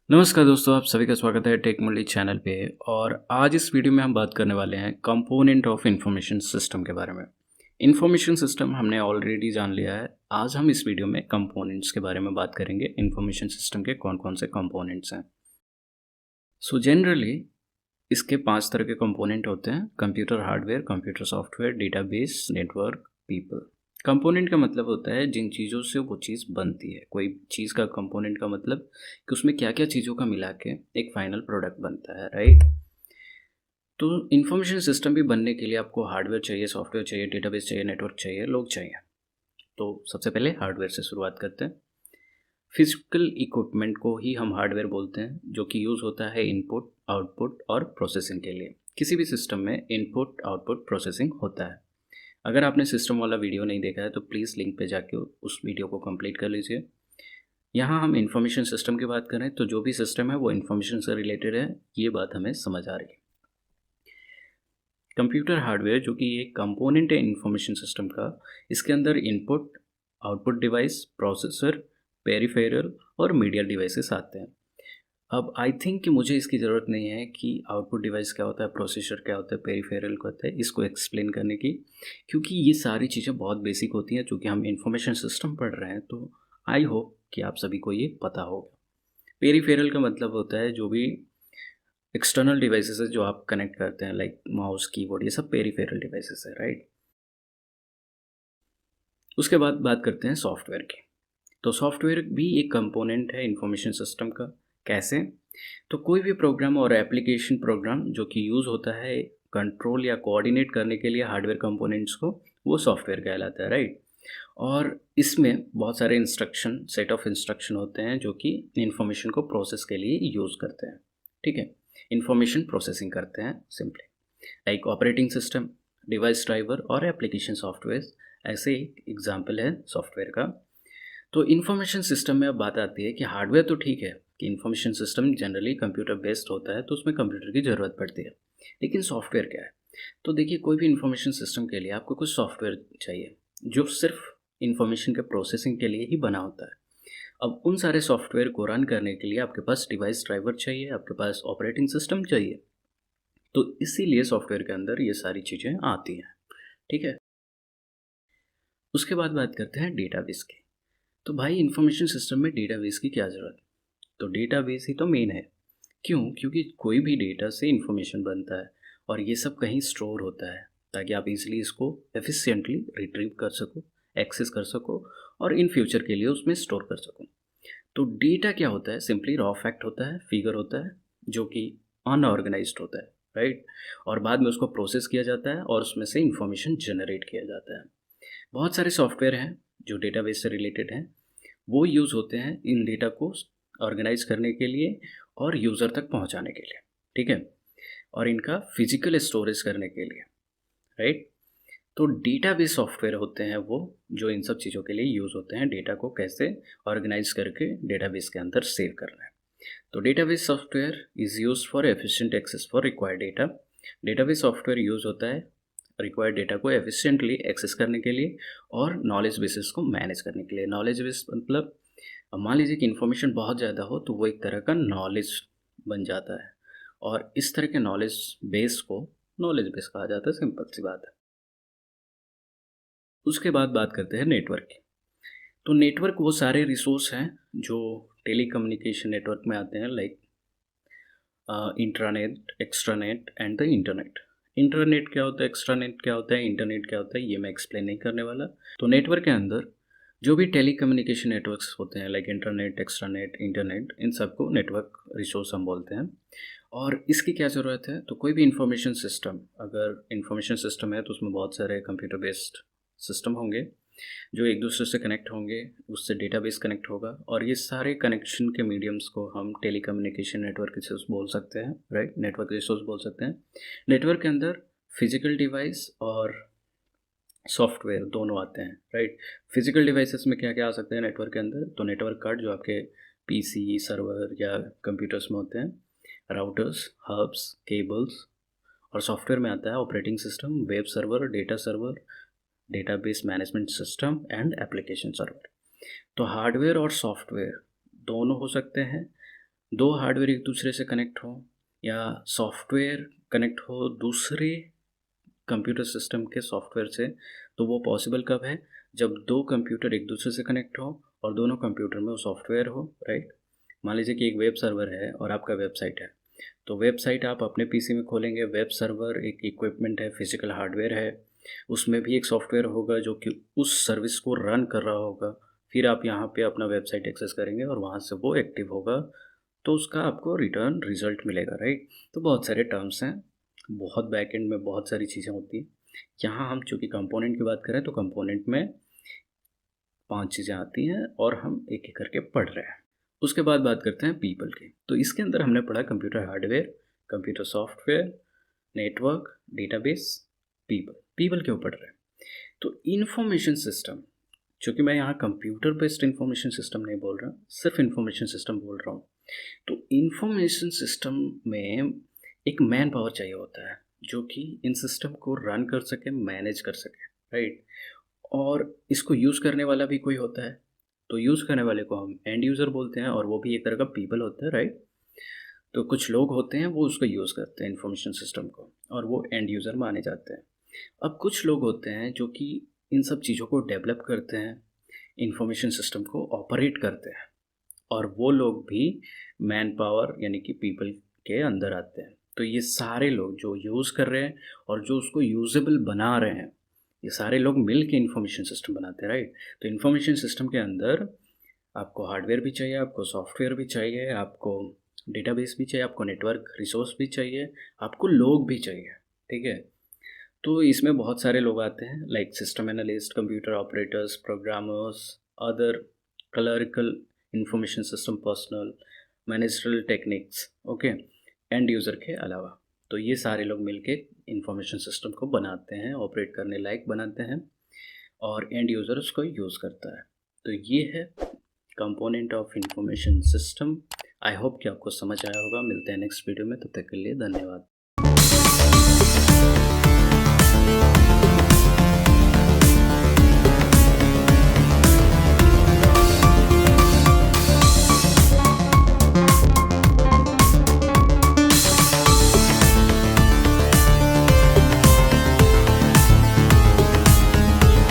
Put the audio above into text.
नमस्कार दोस्तों, आप सभी का स्वागत है टेक मल्टी चैनल पे। और आज इस वीडियो में हम बात करने वाले हैं कंपोनेंट ऑफ इंफॉर्मेशन सिस्टम के बारे में। इंफॉर्मेशन सिस्टम हमने ऑलरेडी जान लिया है। आज हम इस वीडियो में कंपोनेंट्स के बारे में बात करेंगे। इंफॉर्मेशन सिस्टम के कौन कौन से कंपोनेंट्स हैं। सो जनरली इसके 5 तरह के कंपोनेंट होते हैं: computer hardware, computer software, database, network, people. Component का मतलब होता है जिन चीज़ों से वो चीज़ बनती है। कोई चीज़ का कंपोनेंट का मतलब कि उसमें क्या क्या चीज़ों का मिला के एक फाइनल प्रोडक्ट बनता है, राइट। तो इंफॉर्मेशन सिस्टम भी बनने के लिए आपको हार्डवेयर चाहिए, सॉफ्टवेयर चाहिए, डेटाबेस चाहिए, नेटवर्क चाहिए, लोग चाहिए। तो सबसे पहले हार्डवेयर से शुरुआत करते हैं। फिजिकल इक्विपमेंट को ही हम हार्डवेयर बोलते हैं, जो कि यूज़ होता है इनपुट, आउटपुट और प्रोसेसिंग के लिए। किसी भी सिस्टम में इनपुट, आउटपुट, प्रोसेसिंग होता है। अगर आपने सिस्टम वाला वीडियो नहीं देखा है तो प्लीज़ लिंक पे जाके उस वीडियो को कंप्लीट कर लीजिए। यहाँ हम इंफॉर्मेशन सिस्टम की बात करें तो जो भी सिस्टम है वो इंफॉर्मेशन से रिलेटेड है, ये बात हमें समझ आ रही है। कंप्यूटर हार्डवेयर जो कि एक कंपोनेंट है इंफॉर्मेशन सिस्टम का, इसके अंदर input, output device, processor, peripheral और मीडिया डिवाइसेस आते हैं। अब आई थिंक कि मुझे इसकी ज़रूरत नहीं है कि आउटपुट डिवाइस क्या होता है, प्रोसेसर क्या होता है, पेरिफेरल क्या होता है, इसको एक्सप्लेन करने की, क्योंकि ये सारी चीज़ें बहुत बेसिक होती हैं। चूँकि हम इंफॉर्मेशन सिस्टम पढ़ रहे हैं तो आई होप कि आप सभी को ये पता होगा। पेरिफेरल का मतलब होता है जो भी एक्सटर्नल डिवाइसेस है जो आप कनेक्ट करते हैं, लाइक माउस, कीबोर्ड, ये सब पेरिफेरल डिवाइसेस है, राइट। उसके बाद बात करते हैं सॉफ्टवेयर की। तो सॉफ्टवेयर भी एक कंपोनेंट है इंफॉर्मेशन सिस्टम का। कैसे? तो कोई भी प्रोग्राम और एप्लीकेशन प्रोग्राम जो कि यूज़ होता है कंट्रोल या कोऑर्डिनेट करने के लिए हार्डवेयर कंपोनेंट्स को, वो सॉफ्टवेयर कहलाता है, राइट। और इसमें बहुत सारे इंस्ट्रक्शन, सेट ऑफ इंस्ट्रक्शन होते हैं जो कि इंफॉर्मेशन को प्रोसेस के लिए यूज़ करते हैं, ठीक है। इंफॉर्मेशन प्रोसेसिंग करते हैं simply, like operating system, device driver और एप्लीकेशन सॉफ्टवेयर ऐसे एक एग्जाम्पल है सॉफ्टवेयर का। तो इन्फॉर्मेशन सिस्टम में अब बात आती है कि हार्डवेयर तो ठीक है कि information system generally computer based होता है तो उसमें कंप्यूटर की ज़रूरत पड़ती है। लेकिन सॉफ्टवेयर क्या है? तो देखिए, कोई भी इन्फॉर्मेशन सिस्टम के लिए आपको कुछ सॉफ्टवेयर चाहिए जो सिर्फ इन्फॉर्मेशन के प्रोसेसिंग के लिए ही बना होता है। अब उन सारे सॉफ्टवेयर को रन करने के लिए आपके पास डिवाइस ड्राइवर चाहिए, आपके पास ऑपरेटिंग सिस्टम चाहिए। तो इसीलिए सॉफ्टवेयर के अंदर ये सारी चीज़ें आती हैं, ठीक है। उसके बाद बात करते हैं डेटाबेस की। तो भाई इंफॉर्मेशन सिस्टम में डेटाबेस की क्या ज़रूरत? तो डेटाबेस ही तो मेन है। क्यों? क्योंकि कोई भी डेटा से इन्फॉर्मेशन बनता है और ये सब कहीं स्टोर होता है ताकि आप इजीली इसको एफिशिएंटली रिट्रीव कर सको, एक्सेस कर सको और इन फ्यूचर के लिए उसमें स्टोर कर सको। तो डेटा क्या होता है? सिंपली रॉ फैक्ट होता है, फिगर होता है, जो कि अनऑर्गेनाइज्ड होता है, राइट। और बाद में उसको प्रोसेस किया जाता है और उसमें से इंफॉर्मेशन जनरेट किया जाता है। बहुत सारे सॉफ्टवेयर हैं जो डेटाबेस से रिलेटेड हैं। वो यूज़ होते हैं इन डेटा को ऑर्गेनाइज करने के लिए और यूज़र तक पहुंचाने के लिए, ठीक है। और इनका फिजिकल स्टोरेज करने के लिए, राइट। तो डेटाबेस सॉफ्टवेयर होते हैं वो जो इन सब चीज़ों के लिए यूज़ होते हैं, डेटा को कैसे ऑर्गेनाइज करके डेटाबेस के अंदर सेव करना है। तो database software is use for efficient access for required data. Database software use होता है रिक्वायर्ड डेटा को एफिशिएंटली एक्सेस करने के लिए और नॉलेज बेसिस को मैनेज करने के लिए। नॉलेज बेस मतलब, अब मान लीजिए कि इन्फॉर्मेशन बहुत ज़्यादा हो तो वो एक तरह का नॉलेज बन जाता है और इस तरह के नॉलेज बेस को नॉलेज बेस कहा जाता है, सिंपल सी बात है। उसके बाद बात करते हैं नेटवर्क की। तो नेटवर्क वो सारे रिसोर्स हैं जो टेलीकम्युनिकेशन नेटवर्क में आते हैं, like intranet, extranet and the internet. Internet क्या होता है, एक्स्ट्रानेट क्या होता है, इंटरनेट क्या होता है, ये मैं एक्सप्लेन नहीं करने वाला। तो नेटवर्क के अंदर जो भी टेलीकम्युनिकेशन नेटवर्क्स होते हैं, लाइक इंटरनेट, एक्स्ट्रानेट, इंटरनेट, इन सबको नेटवर्क रिसोर्स हम बोलते हैं। और इसकी क्या ज़रूरत है? तो कोई भी इंफॉर्मेशन सिस्टम, अगर इंफॉर्मेशन सिस्टम है तो उसमें बहुत सारे कंप्यूटर बेस्ड सिस्टम होंगे जो एक दूसरे से कनेक्ट होंगे, उससे डेटाबेस कनेक्ट होगा और ये सारे कनेक्शन के मीडियम्स को हम टेलीकम्युनिकेशन नेटवर्क रिसोर्स बोल सकते हैं, राइट। नेटवर्क रिसोर्स बोल सकते हैं। नेटवर्क के अंदर फिजिकल डिवाइस और सॉफ्टवेयर दोनों आते हैं, राइट। फिजिकल डिवाइसेस में क्या क्या आ सकते हैं नेटवर्क के अंदर? तो नेटवर्क कार्ड जो आपके पीसी, सर्वर या कंप्यूटर्स में होते हैं, राउटर्स, हब्स, केबल्स। और सॉफ्टवेयर में आता है operating system, web server, data server, database management system and application server. तो हार्डवेयर और सॉफ्टवेयर दोनों हो सकते हैं। दो हार्डवेयर एक दूसरे से कनेक्ट हो या सॉफ्टवेयर कनेक्ट हो दूसरे कंप्यूटर सिस्टम के सॉफ्टवेयर से, तो वो पॉसिबल कब है? जब दो कंप्यूटर एक दूसरे से कनेक्ट हो और दोनों कंप्यूटर में वो सॉफ्टवेयर हो, राइट? मान लीजिए कि एक वेब सर्वर है और आपका वेबसाइट है, तो वेबसाइट आप अपने पीसी में खोलेंगे, वेब सर्वर एक इक्विपमेंट है, फिजिकल हार्डवेयर है, उसमें भी एक सॉफ्टवेयर होगा जो कि उस सर्विस को रन कर रहा होगा। फिर आप यहाँ पे अपना वेबसाइट एक्सेस करेंगे और वहाँ से वो एक्टिव होगा, तो उसका आपको रिटर्न रिजल्ट मिलेगा, राइट? तो बहुत सारे टर्म्स हैं, बहुत बैकएंड में बहुत सारी चीज़ें होती हैं। यहाँ हम चूँकि कंपोनेंट की बात करें तो कंपोनेंट में 5 चीज़ें आती हैं और हम एक-एक करके पढ़ रहे हैं। उसके बाद बात करते हैं पीपल की। तो इसके अंदर हमने पढ़ा computer hardware, computer software, network, database, people. People क्यों पढ़ रहे हैं? तो इन्फॉर्मेशन सिस्टम, चूँकि मैं यहाँ कंप्यूटर बेस्ड इन्फॉर्मेशन सिस्टम नहीं बोल रहा, सिर्फ इन्फॉर्मेशन सिस्टम बोल रहा हूँ। तो इन्फॉर्मेशन सिस्टम में एक मैन पावर चाहिए होता है, जो कि इन सिस्टम को रन कर सके, मैनेज कर सके, राइट? और इसको यूज़ करने वाला भी कोई होता है, तो यूज़ करने वाले को हम एंड यूज़र बोलते हैं और वो भी एक तरह का पीपल होता है, राइट? तो कुछ लोग होते हैं वो उसको यूज़ करते हैं इन्फॉर्मेशन सिस्टम को और वो एंड यूज़र माने जाते हैं। अब कुछ लोग होते हैं जो कि इन सब चीज़ों को डेवलप करते हैं, इन्फॉर्मेशन सिस्टम को ऑपरेट करते हैं और वो लोग भी मैन पावर यानी कि पीपल के अंदर आते हैं। तो ये सारे लोग जो यूज़ कर रहे हैं और जो उसको यूज़ेबल बना रहे हैं, ये सारे लोग मिल के इन्फॉर्मेशन सिस्टम बनाते हैं, राइट? तो इन्फॉर्मेशन सिस्टम के अंदर आपको हार्डवेयर भी चाहिए, आपको सॉफ्टवेयर भी चाहिए, आपको डेटाबेस भी चाहिए, आपको नेटवर्क रिसोर्स भी चाहिए, आपको लोग भी चाहिए, ठीक है? तो इसमें बहुत सारे लोग आते हैं like system analyst, computer operators, programmers, other clerical information system personal, managerial techniques, okay, end user के अलावा। तो ये सारे लोग मिलके इंफॉर्मेशन सिस्टम को बनाते हैं, ऑपरेट करने लायक बनाते हैं और एंड यूज़र उसको यूज़ करता है। तो ये है component of information system. I hope कि आपको समझ आया होगा। मिलते हैं नेक्स्ट वीडियो में, तब तक के लिए धन्यवाद।